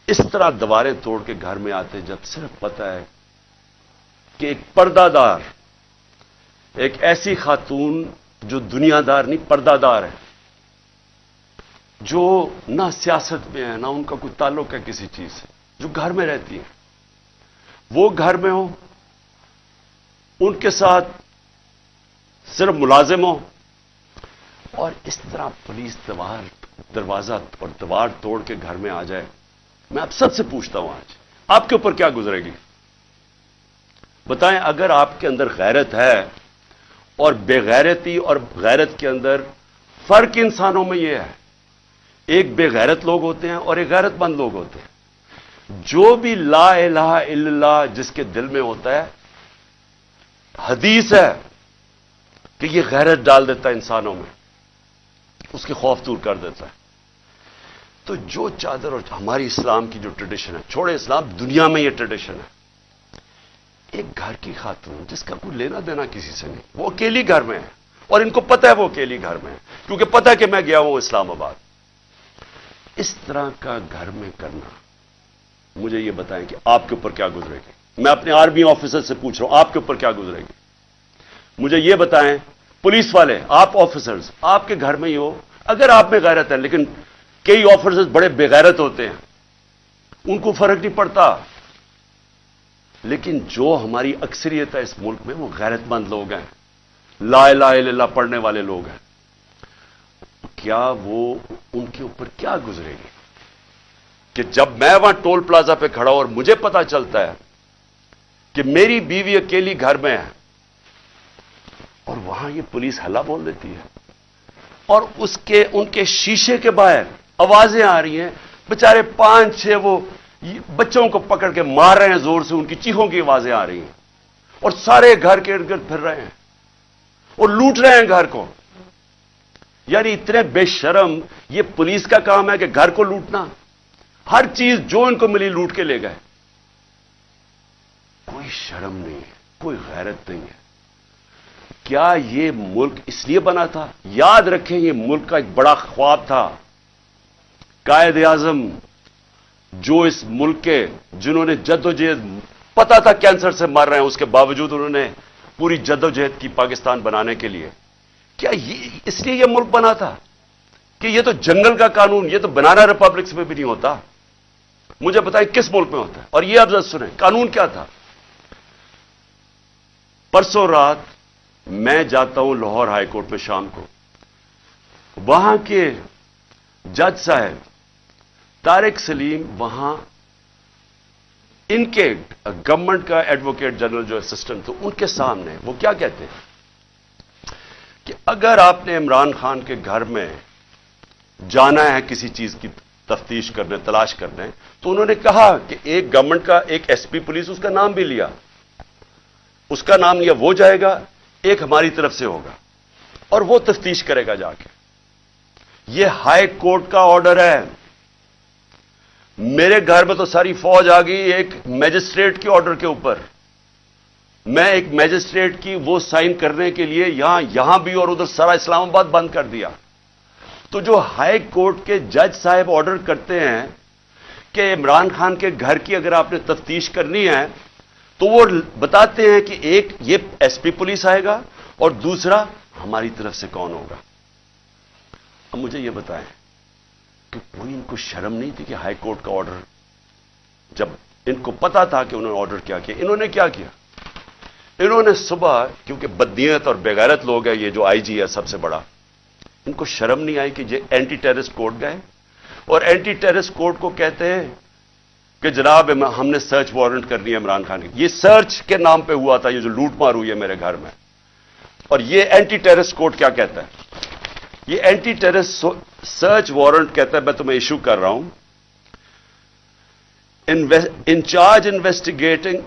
اس طرح دیواریں توڑ کے گھر میں آتے, جب صرف پتا ہے کہ ایک پردہ دار, ایک ایسی خاتون جو دنیا دار نہیں پردہ دار ہے, جو نہ سیاست میں ہے نہ ان کا کوئی تعلق ہے کسی چیز سے, جو گھر میں رہتی ہے, وہ گھر میں ہو, ان کے ساتھ صرف ملازم ہو, اور اس طرح پولیس دروازہ اور دیوار توڑ کے گھر میں آ جائے. میں آپ سب سے پوچھتا ہوں آج آپ کے اوپر کیا گزرے گی؟ بتائیں. اگر آپ کے اندر غیرت ہے, اور بے غیرتی اور غیرت کے اندر فرق انسانوں میں یہ ہے, ایک بے غیرت لوگ ہوتے ہیں اور ایک غیرت مند لوگ ہوتے ہیں. جو بھی لا الہ الا اللہ جس کے دل میں ہوتا ہے, حدیث ہے کہ یہ غیرت ڈال دیتا ہے انسانوں میں, اس کے خوف دور کر دیتا ہے. تو جو چادر اور ہماری اسلام کی جو ٹریڈیشن ہے, چھوڑے اسلام, دنیا میں یہ ٹریڈیشن ہے, ایک گھر کی خاتون جس کا کوئی لینا دینا کسی سے نہیں, وہ اکیلی گھر میں ہے, اور ان کو پتا ہے وہ اکیلی گھر میں ہے, کیونکہ پتا ہے کہ میں گیا ہوں اسلام آباد. اس طرح کا گھر میں کرنا, مجھے یہ بتائیں کہ آپ کے اوپر کیا گزرے گی. میں اپنے آرمی آفیسر سے پوچھ رہا ہوں آپ کے اوپر کیا گزرے گی. مجھے یہ بتائیں, پولیس والے, آپ آفیسرز, آپ کے گھر میں ہی ہو, اگر آپ میں غیرت ہے, لیکن کئی آفیسرز بڑے بے غیرت ہوتے ہیں, ان کو فرق نہیں پڑتا. لیکن جو ہماری اکثریت ہے اس ملک میں, وہ غیرت مند لوگ ہیں, لا الہ الا اللہ پڑھنے والے لوگ ہیں. کیا وہ ان کے اوپر کیا گزرے گی کہ جب میں وہاں ٹول پلازا پہ کھڑا ہوں اور مجھے پتا چلتا ہے کہ میری بیوی اکیلی گھر میں ہے, اور وہاں یہ پولیس ہلا بول دیتی ہے, اور ان کے شیشے کے باہر آوازیں آ رہی ہیں, بےچارے 5-6 وہ بچوں کو پکڑ کے مار رہے ہیں زور سے, ان کی چیخوں کی آوازیں آ رہی ہیں, اور سارے گھر کے ارد گرد پھر رہے ہیں اور لوٹ رہے ہیں گھر کو. یعنی اتنے بے شرم, یہ پولیس کا کام ہے کہ گھر کو لوٹنا, ہر چیز جو ان کو ملی لوٹ کے لے گئے. کوئی شرم نہیں ہے, کوئی غیرت نہیں ہے. کیا یہ ملک اس لیے بنا تھا؟ یاد رکھیں, یہ ملک کا ایک بڑا خواب تھا. قائد اعظم جو اس ملک کے, جنہوں نے جدوجہد, پتا تھا کینسر سے مر رہے ہیں, اس کے باوجود انہوں نے پوری جدوجہد کی پاکستان بنانے کے لیے. کیا یہ اس لیے یہ ملک بنا تھا کہ یہ تو جنگل کا قانون, یہ تو بنانا ریپبلکس میں بھی نہیں ہوتا. مجھے بتائیں کس ملک میں ہوتا ہے؟ اور یہ اب ذرا سنیں قانون کیا تھا. پرسوں رات میں جاتا ہوں لاہور ہائی کورٹ میں شام کو. وہاں کے جج صاحب طارق سلیم وہاں ان کے گورنمنٹ کا ایڈوکیٹ جنرل جو اسسٹنٹ تھے ان کے سامنے وہ کیا کہتے ہیں کہ اگر آپ نے عمران خان کے گھر میں جانا ہے کسی چیز کی تفتیش کرنے تلاش کرنے تو انہوں نے کہا کہ ایک گورنمنٹ کا ایک ایس پی پولیس اس کا نام بھی لیا, اس کا نام لیا, وہ جائے گا, ایک ہماری طرف سے ہوگا اور وہ تفتیش کرے گا جا کے. یہ ہائی کورٹ کا آرڈر ہے. میرے گھر میں تو ساری فوج آ گئی ایک میجسٹریٹ کے آرڈر کے اوپر. میں ایک میجسٹریٹ کی وہ سائن کرنے کے لیے یہاں بھی اور ادھر سارا اسلام آباد بند کر دیا. تو جو ہائی کورٹ کے جج صاحب آرڈر کرتے ہیں کہ عمران خان کے گھر کی اگر آپ نے تفتیش کرنی ہے تو وہ بتاتے ہیں کہ ایک یہ ایس پی پولیس آئے گا اور دوسرا ہماری طرف سے کون ہوگا. اب مجھے یہ بتائیں کہ کوئی ان کو شرم نہیں تھی کہ ہائی کورٹ کا آرڈر, جب ان کو پتا تھا کہ انہوں نے آرڈر کیا کیا, انہوں نے کیا کیا؟ انہوں نے صبح, کیونکہ بدنیت اور بےغیرت لوگ ہیں یہ جو آئی جی ہے سب سے بڑا, ان کو شرم نہیں آئی کہ یہ اینٹی ٹیررسٹ کورٹ گئے اور اینٹی ٹیررسٹ کورٹ کو کہتے ہیں کہ جناب ہم نے سرچ وارنٹ کرنی ہے عمران خان کی. یہ سرچ کے نام پہ ہوا تھا یہ جو لوٹ مار ہوئی ہے میرے گھر میں. اور یہ اینٹی ٹیررسٹ کورٹ کیا کہتا ہے؟ یہ اینٹی ٹیررسٹ سرچ وارنٹ کہتا ہے میں تمہیں ایشو کر رہا ہوں. انچارج انویسٹیگیٹنگ,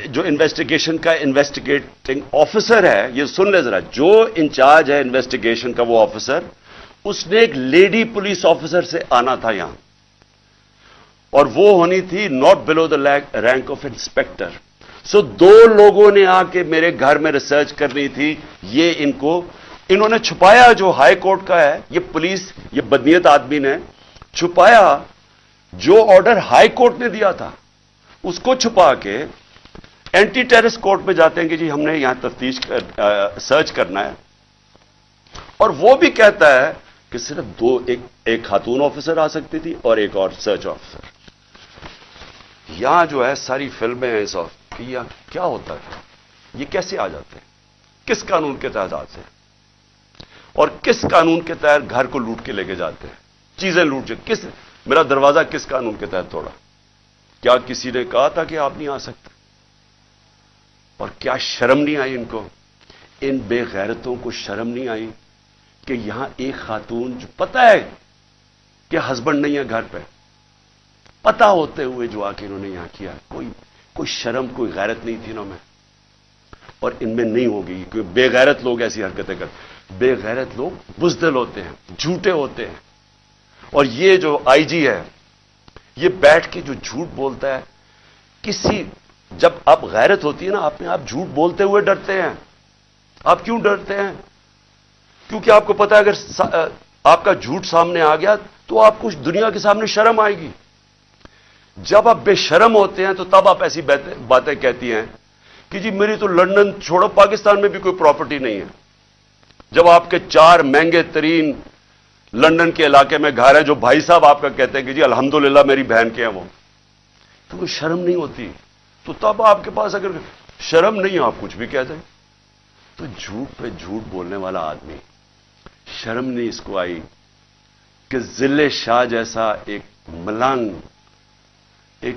جو انویسٹیگیشن کا انویسٹیگیٹنگ آفیسر ہے, یہ سن لے ذرا, جو انچارج ہے انویسٹیگیشن کا وہ آفیسر, اس نے ایک لیڈی پولیس آفیسر سے آنا تھا یہاں اور وہ ہونی تھی not below the rank of inspector. So دو لوگوں نے آ کے میرے گھر میں ریسرچ کرنی تھی. یہ انہوں نے چھپایا جو ہائی کورٹ کا ہے, یہ پولیس, یہ بدنیت آدمی نے چھپایا جو آرڈر ہائی کورٹ نے دیا تھا, اس کو چھپا کے اینٹی ٹیررسٹ کورٹ میں جاتے ہیں کہ جی ہم نے یہاں تفتیش سرچ کرنا ہے. اور وہ بھی کہتا ہے کہ صرف ایک خاتون آفیسر آ سکتی تھی اور ایک اور سرچ آفیسر. یہاں جو ہے ساری فلمیں ہیں کہ یہ کیا ہوتا ہے, یہ کیسے آ جاتے ہیں, کس قانون کے تحت آتے ہیں اور کس قانون کے تحت گھر کو لوٹ کے لے کے جاتے ہیں, چیزیں لوٹ کے, میرا دروازہ کس قانون کے تحت توڑا؟ کیا کسی نے کہا تھا کہ آپ نہیں آ سکتے؟ اور کیا شرم نہیں آئی ان کو, ان بے غیرتوں کو شرم نہیں آئی کہ یہاں ایک خاتون جو پتہ ہے کہ ہسبینڈ نہیں ہے گھر پہ, پتہ ہوتے ہوئے جو آ کے انہوں نے یہاں کیا, کوئی شرم کوئی غیرت نہیں تھی انہوں میں, اور ان میں نہیں ہوگی کیونکہ بے غیرت لوگ ایسی حرکتیں کرتے. بے غیرت لوگ بزدل ہوتے ہیں, جھوٹے ہوتے ہیں. اور یہ جو آئی جی ہے یہ بیٹھ کے جو جھوٹ بولتا ہے, جب آپ غیرت ہوتی ہے نا آپ میں, آپ جھوٹ بولتے ہوئے ڈرتے ہیں. آپ کیوں ڈرتے ہیں؟ کیونکہ آپ کو پتا ہے اگر آپ کا جھوٹ سامنے آ گیا تو آپ کو دنیا کے سامنے شرم آئے گی. جب آپ بے شرم ہوتے ہیں تو تب آپ ایسی باتیں کہتی ہیں کہ جی میری تو لندن چھوڑو پاکستان میں بھی کوئی پراپرٹی نہیں ہے. جب آپ کے 4 مہنگے ترین لندن کے علاقے میں گھر ہیں جو بھائی صاحب آپ کا کہتے ہیں کہ جی الحمدللہ میری بہن کے ہیں وہ, تو کوئی شرم نہیں ہوتی. تو تب آپ کے پاس اگر شرم نہیں ہے آپ کچھ بھی کہہ دیں. تو جھوٹ پہ جھوٹ بولنے والا آدمی, شرم نہیں اس کو آئی کہ ذل شاہ جیسا ایک ملنگ, ایک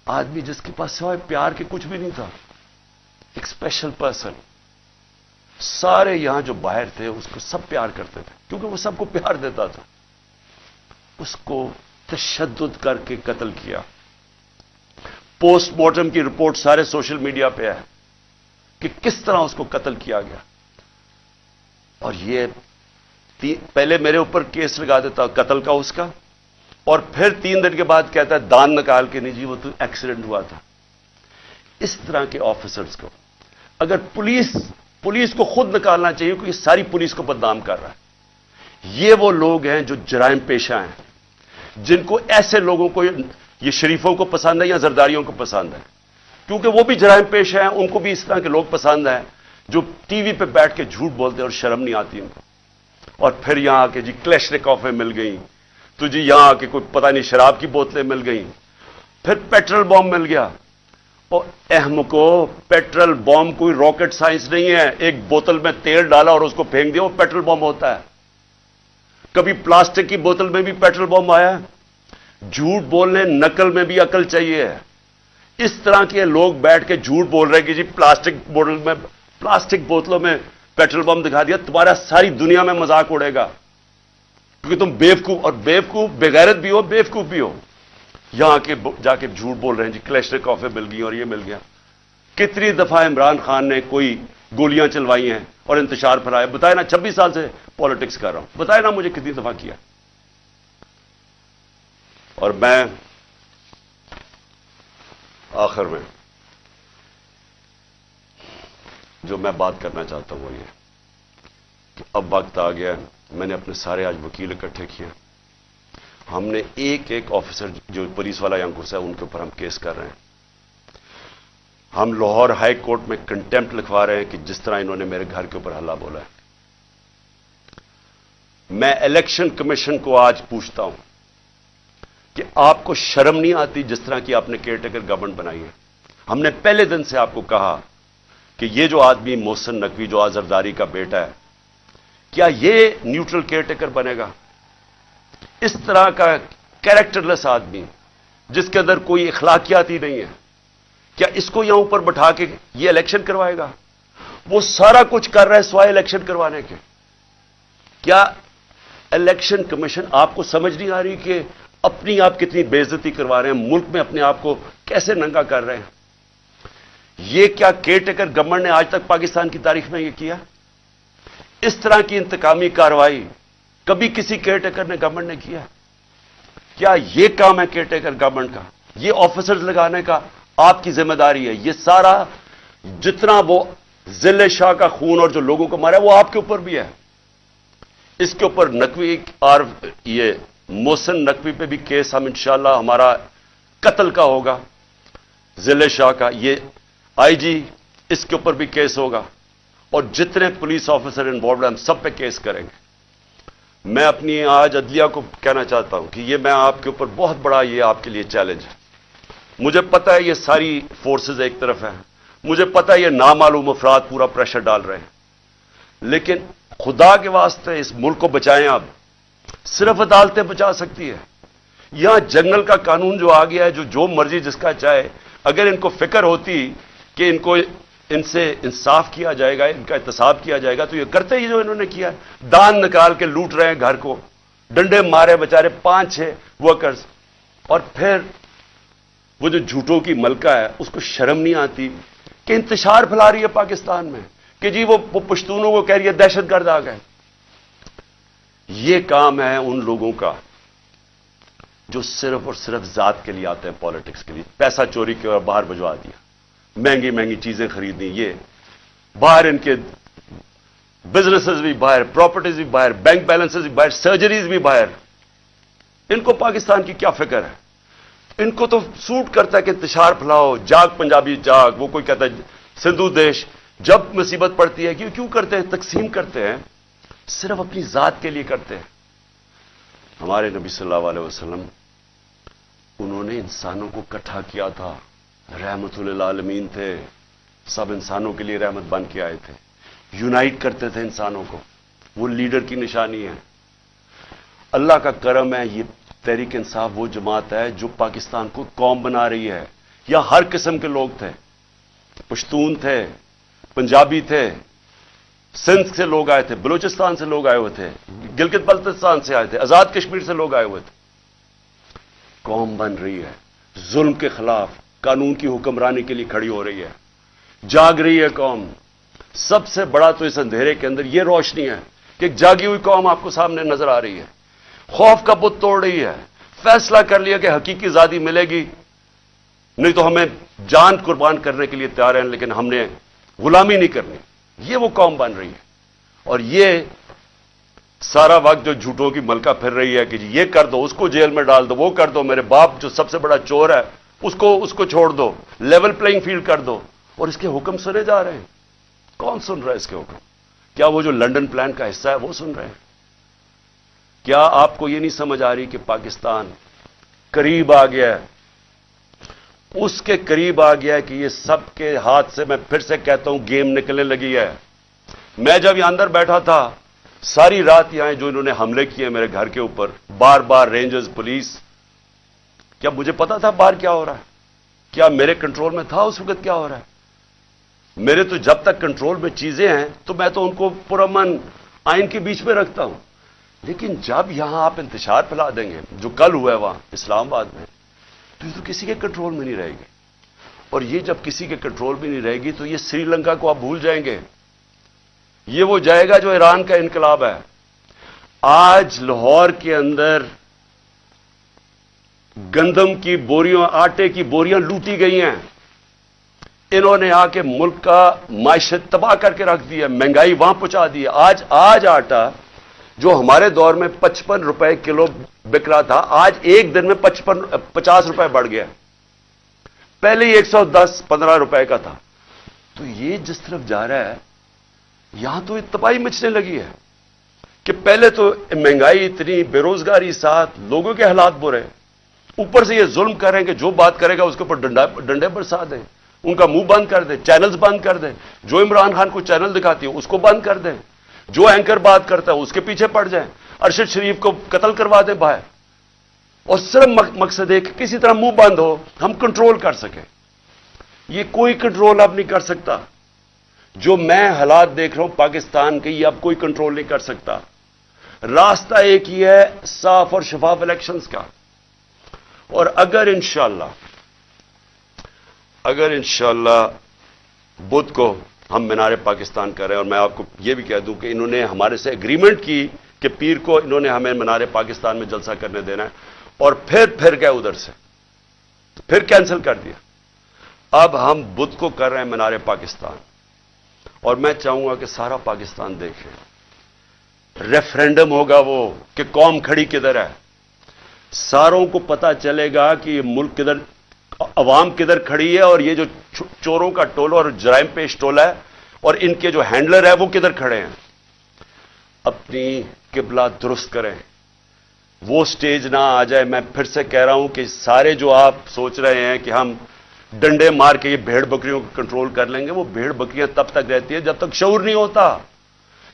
آدمی جس کے پاس سوائے پیار کے کچھ بھی نہیں تھا, ایک اسپیشل پرسن, سارے یہاں جو باہر تھے اس کو سب پیار کرتے تھے کیونکہ وہ سب کو پیار دیتا تھا. اس کو تشدد کر کے قتل کیا. پوسٹ مارٹم کی رپورٹ سارے سوشل میڈیا پہ ہے کہ کس طرح اس کو قتل کیا گیا. اور یہ پہلے میرے اوپر کیس لگا دیتا قتل کا اس کا, اور پھر 3 دن کے بعد کہتا ہے دان نکال کے, نہیں جی وہ تو ایکسیڈنٹ ہوا تھا. اس طرح کے آفیسرز کو اگر پولیس کو خود نکالنا چاہیے کیونکہ یہ ساری پولیس کو بدنام کر رہا ہے. یہ وہ لوگ ہیں جو جرائم پیشہ ہیں, جن کو ایسے لوگوں کو, یہ شریفوں کو پسند ہے یا زرداریوں کو پسند ہے, کیونکہ وہ بھی جرائم پیشہ ہیں, ان کو بھی اس طرح کے لوگ پسند ہیں جو ٹی وی پہ بیٹھ کے جھوٹ بولتے ہیں اور شرم نہیں آتی ان کو. اور پھر یہاں آ کے جی کلیشنکوفیں مل گئیں, تو جی یہاں آ کے کوئی پتہ نہیں شراب کی بوتلیں مل گئیں, پھر پیٹرول بم مل گیا. اور احمقو، پیٹرول بم کوئی راکٹ سائنس نہیں ہے. ایک بوتل میں تیل ڈالا اور اس کو پھینک دیا، وہ پیٹرول بم ہوتا ہے. کبھی پلاسٹک کی بوتل میں بھی پیٹرول بم آیا ہے. جھوٹ بولنے نقل میں بھی عقل چاہیے. اس طرح کے لوگ بیٹھ کے جھوٹ بول رہے ہیں کہ جی پلاسٹک بوتلوں میں پیٹرول بم دکھا دیا. تمہارا ساری دنیا میں مذاق اڑے گا، کیونکہ تم بیوقوف، اور بیوقوف بغیرت بھی ہو، بیوقوف بھی ہو. یہاں کے جا کے جھوٹ بول رہے ہیں جی کلیشنکوفیں مل گئی اور یہ مل گیا. کتنی دفعہ عمران خان نے کوئی گولیاں چلوائی ہیں اور انتشار پھیلایا؟ بتائے نا. 26 سال سے پالیٹکس کر رہا ہوں، بتائے نا مجھے کتنی دفعہ کیا. اور میں آخر میں جو میں بات کرنا چاہتا ہوں وہ یہ کہ اب وقت آ گیا. میں نے اپنے سارے آج وکیل اکٹھے کیے. ہم نے ایک ایک آفیسر جو پولیس والا یہاں گھسا ہے ان کے اوپر ہم کیس کر رہے ہیں. ہم لاہور ہائی کورٹ میں کنٹمپٹ لکھوا رہے ہیں کہ جس طرح انہوں نے میرے گھر کے اوپر حلہ بولا ہے. میں الیکشن کمیشن کو آج پوچھتا ہوں کہ آپ کو شرم نہیں آتی جس طرح کی آپ نے کیئر ٹیکر گورنمنٹ بنائی ہے؟ ہم نے پہلے دن سے آپ کو کہا کہ یہ جو آدمی محسن نقوی جو زرداری کا بیٹا ہے، کیا یہ نیوٹرل کیئر ٹیکر بنے گا؟ اس طرح کا کیریکٹر لیس آدمی جس کے اندر کوئی اخلاقیات ہی نہیں ہے، کیا اس کو یہاں اوپر بٹھا کے یہ الیکشن کروائے گا؟ وہ سارا کچھ کر رہا ہے سوائے الیکشن کروانے کے. کیا الیکشن کمیشن آپ کو سمجھ نہیں آ رہی کہ اپنی آپ کتنی بے عزتی کروا رہے ہیں، ملک میں اپنے آپ کو کیسے ننگا کر رہے ہیں؟ یہ کیا کیئر ٹیکر گورنمنٹ نے آج تک پاکستان کی تاریخ میں یہ کیا؟ اس طرح کی انتقامی کارروائی کبھی کسی کیئر ٹیکر نے گورنمنٹ نے کیا؟ کیا یہ کام ہے کیئر ٹیکر گورنمنٹ کا؟ یہ آفیسرز لگانے کا آپ کی ذمہ داری ہے. یہ سارا جتنا وہ ضلع شاہ کا خون اور جو لوگوں کو مارا ہے وہ آپ کے اوپر بھی ہے. اس کے اوپر نقوی اور یہ محسن نقوی پہ بھی کیس ہم انشاءاللہ ہمارا قتل کا ہوگا، ضلع شاہ کا. یہ آئی جی اس کے اوپر بھی کیس ہوگا، اور جتنے پولیس آفیسر انوالوڈ ہیں ہم سب پہ کیس کریں گے. میں اپنی آج عدلیہ کو کہنا چاہتا ہوں کہ یہ میں آپ کے اوپر بہت بڑا یہ آپ کے لیے چیلنج ہے. مجھے پتا ہے یہ ساری فورسز ایک طرف ہیں، مجھے پتا ہے یہ نامعلوم افراد پورا پریشر ڈال رہے ہیں، لیکن خدا کے واسطے اس ملک کو بچائیں. آپ صرف عدالتیں بچا سکتی ہے. یہاں جنگل کا قانون جو آ گیا ہے، جو مرضی جس کا چاہے، اگر ان کو فکر ہوتی کہ ان سے انصاف کیا جائے گا، ان کا احتساب کیا جائے گا، تو یہ کرتے ہی جو انہوں نے کیا ہے. دان نکال کے لوٹ رہے ہیں گھر کو، ڈنڈے مارے بیچارے 5-6 ورکرز. اور پھر وہ جو جھوٹوں کی ملکہ ہے اس کو شرم نہیں آتی کہ انتشار پھیلا رہی ہے پاکستان میں کہ جی وہ پشتونوں کو کہہ رہی ہے دہشت گرد آ گئے. یہ کام ہے ان لوگوں کا جو صرف اور صرف ذات کے لیے آتے ہیں، پالیٹکس کے لیے. پیسہ چوری کے اور باہر بھجوا دیا، مہنگی مہنگی چیزیں خریدنی، یہ باہر ان کے بزنسز بھی باہر، پراپرٹیز بھی باہر، بینک بیلنسز بھی باہر، سرجریز بھی باہر. ان کو پاکستان کی کیا فکر ہے؟ ان کو تو سوٹ کرتا ہے کہ انتشار پھیلاؤ، جاگ پنجابی جاگ. وہ کوئی کہتا ہے سندھو دیش. جب مصیبت پڑتی ہے کیوں کرتے ہیں؟ تقسیم کرتے ہیں، صرف اپنی ذات کے لیے کرتے ہیں. ہمارے نبی صلی اللہ علیہ وسلم انہوں نے انسانوں کو اکٹھا کیا تھا، رحمت للعالمین تھے، سب انسانوں کے لیے رحمت بن کے آئے تھے، یونائٹ کرتے تھے انسانوں کو. وہ لیڈر کی نشانی ہے. اللہ کا کرم ہے، یہ تحریک انصاف وہ جماعت ہے جو پاکستان کو قوم بنا رہی ہے. یا ہر قسم کے لوگ تھے، پشتون تھے، پنجابی تھے، سندھ سے لوگ آئے تھے، بلوچستان سے لوگ آئے ہوئے تھے، گلگت بلتستان سے آئے تھے، آزاد کشمیر سے لوگ آئے ہوئے تھے. قوم بن رہی ہے، ظلم کے خلاف قانون کی حکمرانی کے لیے کھڑی ہو رہی ہے، جاگ رہی ہے قوم. سب سے بڑا تو اس اندھیرے کے اندر یہ روشنی ہے کہ ایک جاگی ہوئی قوم آپ کو سامنے نظر آ رہی ہے، خوف کا بت توڑ رہی ہے، فیصلہ کر لیا کہ حقیقی آزادی ملے گی، نہیں تو ہمیں جان قربان کرنے کے لیے تیار ہیں، لیکن ہم نے غلامی نہیں کرنی. یہ وہ قوم بن رہی ہے. اور یہ سارا وقت جو جھوٹوں کی ملکہ پھر رہی ہے کہ جی یہ کر دو، اس کو جیل میں ڈال دو، وہ کر دو، میرے باپ جو سب سے بڑا چور ہے اس کو چھوڑ دو، لیول پلئنگ فیلڈ کر دو. اور اس کے حکم سنے جا رہے ہیں. کون سن رہا ہے اس کے حکم؟ کیا وہ جو لنڈن پلان کا حصہ ہے وہ سن رہے ہیں؟ کیا آپ کو یہ نہیں سمجھ آ رہی کہ پاکستان قریب آ گیا ہے اس کے قریب آ گیا کہ یہ سب کے ہاتھ سے، میں پھر سے کہتا ہوں، گیم نکلنے لگی ہے۔ میں جب یہاں اندر بیٹھا تھا، ساری رات یہاں جو انہوں نے حملے کیے میرے گھر کے اوپر، بار بار رینجرز، پولیس، کیا مجھے پتا تھا باہر کیا ہو رہا ہے؟ کیا میرے کنٹرول میں تھا اس وقت کیا ہو رہا ہے؟ میرے تو جب تک کنٹرول میں چیزیں ہیں تو میں تو ان کو پرامن آئین کے بیچ میں رکھتا ہوں، لیکن جب یہاں آپ انتشار پھیلا دیں گے، جو کل ہوا ہے وہاں اسلام آباد میں، تو یہ تو کسی کے کنٹرول میں نہیں رہے گی، اور یہ جب کسی کے کنٹرول میں نہیں رہے گی تو یہ سری لنکا کو آپ بھول جائیں گے، یہ وہ جائے گا جو ایران کا انقلاب ہے۔ آج لاہور کے اندر گندم کی بوریاں، آٹے کی بوریاں لوٹی گئی ہیں، انہوں نے آ کے ملک کا معیشت تباہ کر کے رکھ دیا، مہنگائی وہاں پہنچا دی ہے۔ آج آٹا جو ہمارے دور میں 55 روپے کلو بک رہا تھا، آج ایک دن میں 50 روپے بڑھ گیا، پہلے ہی 110-15 روپے کا تھا۔ تو یہ جس طرف جا رہا ہے، یہاں تو تباہی مچنے لگی ہے کہ پہلے تو مہنگائی اتنی، بے روزگاری ساتھ، لوگوں کے حالات برے، اوپر سے یہ ظلم کر رہے ہیں کہ جو بات کرے گا اس کے اوپر ڈنڈے برسا دیں، ان کا منہ بند کر دیں، چینلز بند کر دیں، جو عمران خان کو چینل دکھاتی ہے اس کو بند کر دیں، جو اینکر بات کرتا ہے اس کے پیچھے پڑ جائیں، ارشد شریف کو قتل کروا دیں باہر، اور صرف مقصد ہے کہ کسی طرح منہ بند ہو، ہم کنٹرول کر سکیں۔ یہ کوئی کنٹرول اب نہیں کر سکتا۔ جو میں حالات دیکھ رہا ہوں پاکستان کے، یہ اب کوئی کنٹرول نہیں کر سکتا۔ راستہ ایک ہی ہے، صاف اور شفاف الیکشنز کا، اور اگر انشاءاللہ بدھ کو ہم مینار پاکستان کر رہے ہیں، اور میں آپ کو یہ بھی کہہ دوں کہ انہوں نے ہمارے سے ایگریمنٹ کی کہ پیر کو انہوں نے ہمیں مینار پاکستان میں جلسہ کرنے دینا ہے، اور پھر گئے ادھر سے، پھر کینسل کر دیا۔ اب ہم بدھ کو کر رہے ہیں مینار پاکستان، اور میں چاہوں گا کہ سارا پاکستان دیکھے، ریفرینڈم ہوگا وہ کہ قوم کھڑی کدھر ہے، ساروں کو پتا چلے گا کہ یہ ملک کدھر، عوام کدھر کھڑی ہے، اور یہ جو چوروں کا ٹولہ اور جرائم پیش ٹولہ ہے اور ان کے جو ہینڈلر ہے وہ کدھر کھڑے ہیں۔ اپنی قبلہ درست کریں، وہ سٹیج نہ آ جائے۔ میں پھر سے کہہ رہا ہوں کہ سارے جو آپ سوچ رہے ہیں کہ ہم ڈنڈے مار کے یہ بھیڑ بکریوں کو کنٹرول کر لیں گے، وہ بھیڑ بکریاں تب تک رہتی ہے جب تک شعور نہیں ہوتا۔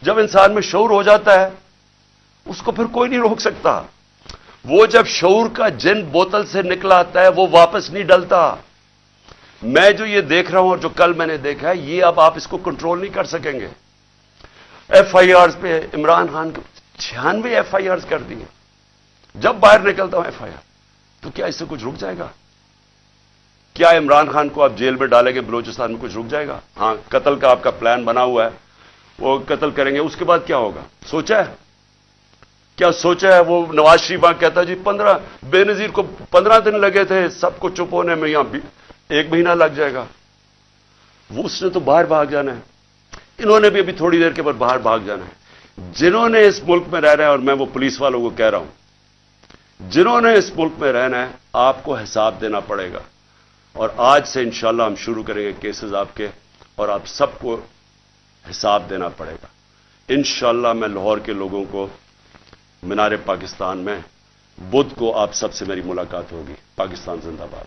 جب انسان میں شعور ہو جاتا ہے اس کو پھر کوئی نہیں روک سکتا۔ وہ جب شعور کا جن بوتل سے نکلا آتا ہے وہ واپس نہیں ڈلتا۔ میں جو یہ دیکھ رہا ہوں اور جو کل میں نے دیکھا ہے، یہ اب آپ اس کو کنٹرول نہیں کر سکیں گے۔ ایف آئی آرز پہ عمران خان کو 96 ایف آئی آرز کر دیے۔ جب باہر نکلتا ہوں ایف آئی آر، تو کیا اس سے کچھ رک جائے گا؟ کیا عمران خان کو آپ جیل میں ڈالیں گے بلوچستان میں کچھ رک جائے گا؟ ہاں، قتل کا آپ کا پلان بنا ہوا ہے، وہ قتل کریں گے، اس کے بعد کیا ہوگا سوچا ہے؟ کیا سوچا ہے؟ وہ نواز شریف کہتا ہے جی 15 بے نظیر کو 15 دن لگے تھے سب کو چپ ہونے میں، یہاں 1 مہینہ لگ جائے گا۔ وہ اس نے تو باہر بھاگ جانا ہے، انہوں نے بھی ابھی تھوڑی دیر کے بعد باہر بھاگ جانا ہے۔ جنہوں نے اس ملک میں رہنا ہے، اور میں وہ پولیس والوں کو کہہ رہا ہوں، جنہوں نے اس ملک میں رہنا ہے آپ کو حساب دینا پڑے گا، اور آج سے انشاءاللہ ہم شروع کریں گے کیسز آپ کے، اور آپ سب کو حساب دینا پڑے گا۔ انشاءاللہ میں لاہور کے لوگوں کو مینار پاکستان میں بدھ کو آپ سب سے میری ملاقات ہوگی۔ پاکستان زندہ باد۔